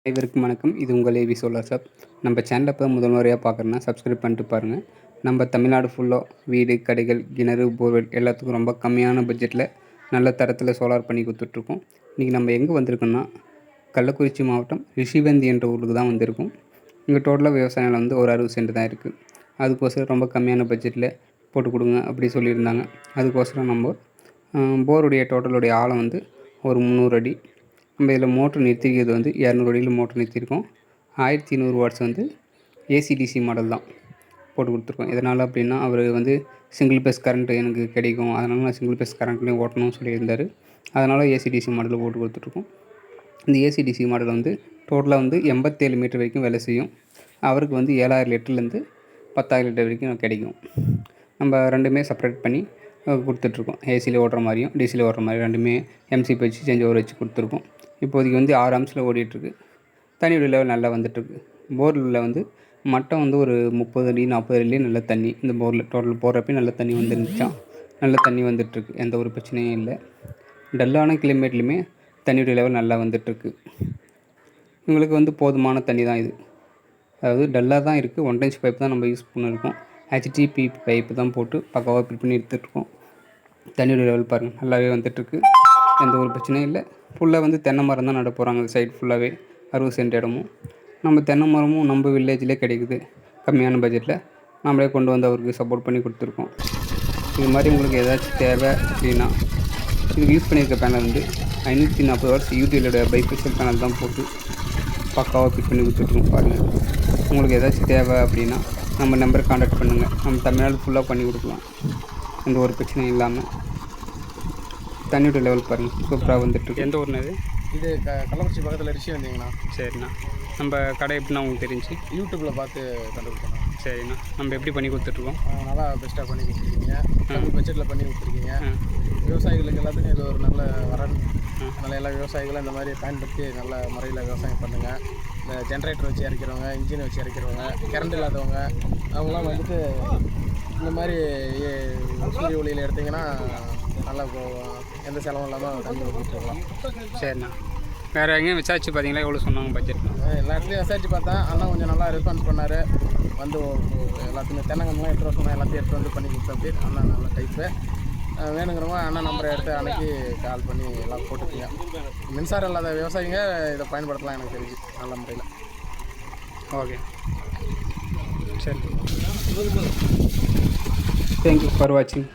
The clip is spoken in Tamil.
அனைவருக்கும் வணக்கம். இது உங்கள் ஏவி சோலார் ஷாப். நம்ம சேனலை இப்போ முதல் முறையாக பார்க்குறேன்னா சப்ஸ்கிரைப் பண்ணிட்டு பாருங்கள். நம்ம தமிழ்நாடு ஃபுல்லாக வீடு, கடைகள், கிணறு, போர்வெல் எல்லாத்துக்கும் ரொம்ப கம்மியான பட்ஜெட்டில் நல்ல தரத்தில் சோலார் பண்ணி கொடுத்துட்ருக்கோம். இன்றைக்கி நம்ம எங்கே வந்திருக்கோம்னா கள்ளக்குறிச்சி மாவட்டம் ரிஷிவந்தி என்ற ஊருக்கு தான் வந்திருக்கோம். இங்கே டோட்டலாக விவசாயம் வந்து ஒரு 60 சென்ட் தான் இருக்குது. அதுக்கோசரம் ரொம்ப கம்மியான பட்ஜெட்டில் போட்டு கொடுங்க அப்படி சொல்லியிருந்தாங்க. அதுக்கோசரம் நம்ம போருடைய டோட்டலுடைய ஆழம் வந்து ஒரு 300 அடி. நம்ம இதில் மோட்ரு நிறுத்திக்கிறது வந்து 200 அடியில் மோட்ரு நிறுத்தியிருக்கோம். 1200 வாட்ஸ் வந்து ஏசிடிசி மாடல் தான் போட்டு கொடுத்துருக்கோம். எதனால் அப்படின்னா அவர் வந்து சிங்கிள் பேஸ் கரண்ட்டு எனக்கு கிடைக்கும், அதனால் நான் சிங்கிள் பேஸ் கரண்ட்லேயும் ஓட்டணும்னு சொல்லியிருந்தார். அதனால் ஏசிடிசி மாடலில் போட்டு கொடுத்துட்ருக்கோம். இந்த ஏசிடிசி மாடல் வந்து டோட்டலாக வந்து 87 மீட்டர் வரைக்கும் வேலை செய்யும். அவருக்கு வந்து 7000 லிட்டர்லேருந்து 10,000 லிட்டர் வரைக்கும் கிடைக்கும். நம்ம ரெண்டுமே செப்பரேட் பண்ணி கொடுத்துட்ருக்கோம். ஏசியில் ஓடுற மாதிரியும் டிசியில் ஓடுற மாதிரி ரெண்டுமே எம்சிபி வச்சு சேஞ்ச் ஓவர் வச்சு கொடுத்துருக்கோம். இப்போதைக்கு வந்து 6 ஆம்ஸில் ஓடிட்டுருக்கு. தண்ணியோட லெவல் நல்லா வந்துட்டுருக்கு. போரில் வந்து மட்டம் வந்து ஒரு 30 அடி 40 அடிலேயே நல்ல தண்ணி இந்த போரில் டோட்டல் போடுறப்பே நல்ல தண்ணி வந்துருந்துச்சான். நல்ல தண்ணி வந்துட்டுருக்கு. எந்த ஒரு பிரச்சனையும் இல்லை. டல்லான கிளைமேட்லேயுமே தண்ணியோட லெவல் நல்லா வந்துட்டுருக்கு. இவங்களுக்கு வந்து போதுமான தண்ணி தான் இது. அதாவது டல்லாக தான் இருக்குது. 1 இன்ச் பைப் தான் நம்ம யூஸ் பண்ணியிருக்கோம். ஹெச்டிபி பைப்பு தான் போட்டு பக்காவாக ஃபிட் பண்ணி எடுத்துகிட்ருக்கோம். தண்ணியோட லெவல் பாருங்கள் நல்லாவே வந்துட்டுருக்கு. எந்த ஒரு பிரச்சனையும் இல்லை. ஃபுல்லாக வந்து தென்னை மரம் தான் நட போகிறாங்க. இந்த சைடு ஃபுல்லாகவே 60 சென்ட் இடமும் நம்ம தென்னை மரமும் நம்ம வில்லேஜ்லேயே கிடைக்குது. கம்மியான பட்ஜெட்டில் நம்மளே கொண்டு வந்து அவருக்கு சப்போர்ட் பண்ணி கொடுத்துருக்கோம். இது மாதிரி உங்களுக்கு ஏதாச்சும் தேவை அப்படின்னா இது யூஸ் பண்ணியிருக்க பேனல் வந்து 540 வாட்ஸ் யூடிஎலோட பைஃபேஷியல் பேனல் தான் போட்டு பக்காவாக ஃபிட் பண்ணி கொடுத்துட்ருக்கோம். பாருங்கள், உங்களுக்கு ஏதாச்சும் தேவை அப்படின்னா நம்ம நம்பரை கான்டாக்ட் பண்ணுங்கள். நம்ம தமிழ்நாடு ஃபுல்லாக பண்ணி கொடுக்கலாம். எந்த ஒரு பிரச்சனையும் இல்லாமல். தண்ணியோட லெவல் பாருங்கள் சூப்பராக வந்துட்டுருக்கு. எந்த ஊர்னா இது கள்ளக்குறிச்சி பக்கத்தில் ரிஷி வந்தீங்கண்ணா. சரிண்ணா. நம்ம கடை எப்படின்னா உங்களுக்கு தெரிஞ்சு யூடியூப்பில் பார்த்து கண்டுபிடிக்கணும். சரிண்ணா. நம்ம எப்படி பண்ணி கொடுத்துட்ருக்கோம்? நல்லா பெஸ்ட்டாக பண்ணி கொடுத்துருக்கீங்க. கம்மி பட்ஜெட்டில் பண்ணி கொடுத்துருக்கீங்க. விவசாயிகளுக்கு எல்லாத்துக்கும் இது ஒரு நல்ல வரன். நல்ல எல்லா விவசாயிகளும் இந்த மாதிரி பயன்படுத்தி நல்ல முறையில் விவசாயம் பண்ணுங்கள். இந்த ஜென்ரேட்டர் வச்சு இறக்கிறவங்க, இன்ஜின் வச்சு இறக்கிறவங்க, கரண்ட் இல்லாதவங்க அவங்களாம் வந்துட்டு இந்த மாதிரி சூரிய ஒளியில் எடுத்திங்கன்னா நல்லா எந்த செலவும் இல்லாமல் தண்ணி ஊற்றிட்டுருக்கலாம். சரிண்ணா. வேறு எங்கேயும் விசாரிச்சு பார்த்தீங்களா எவ்வளோ சொன்னாங்க பட்ஜெட்? எல்லா இடத்துலையும் விசாரிச்சு பார்த்தேன். அண்ணா கொஞ்சம் நல்லா ரெஸ்பான்ஸ் பண்ணார். வந்து எல்லாத்தையுமே தென்னங்கம்லாம் எடுத்து சொன்னால் எல்லாத்தையும் எடுத்து வந்து பண்ணி கொடுத்தா அண்ணா நல்ல டைப்பு. வேணுங்கிறவங்க அண்ணா நம்பரை எடுத்து அன்னைக்கு கால் பண்ணி எல்லாம் போட்டுக்கீங்க. மின்சாரம் இல்லாத விவசாயிங்க இதை பயன்படுத்தலாம் எனக்கு தெரிஞ்சு நல்ல முறையில். ஓகே, சரி. தேங்க்யூ ஃபார் வாட்சிங்.